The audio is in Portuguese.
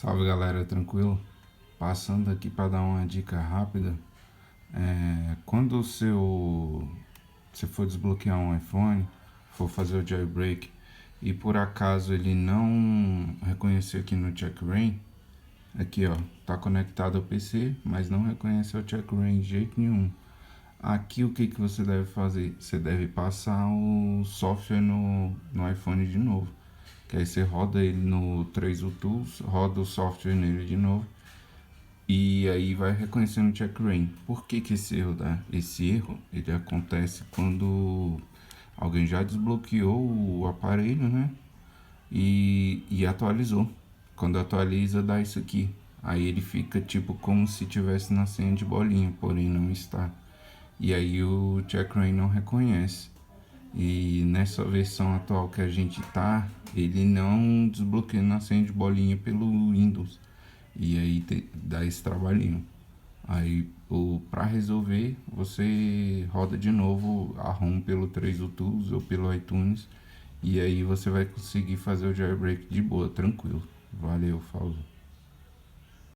Salve galera, tranquilo? Passando aqui para dar uma dica rápida. Quando você for desbloquear um iPhone, for fazer o jailbreak e por acaso ele não reconhecer aqui no checkra1, aqui ó, tá conectado ao PC, mas não reconhece o checkra1 de jeito nenhum. Aqui o que que você deve fazer? Você deve passar o software no iPhone de novo. Que aí você roda ele no 3UTools, roda o software nele de novo e aí vai reconhecendo o checkra1. Por que que esse erro dá? Esse erro ele acontece quando alguém já desbloqueou o aparelho, né? E atualizou. Quando atualiza dá isso aqui. Aí ele fica tipo como se tivesse na senha de bolinha, porém não está. E aí o checkra1 não reconhece. E nessa versão atual que a gente tá, ele não desbloqueia na senha de bolinha pelo Windows. E aí dá esse trabalhinho. Aí para resolver, você roda de novo a ROM pelo 3UTools ou pelo iTunes. E aí você vai conseguir fazer o jailbreak de boa, tranquilo. Valeu, falou.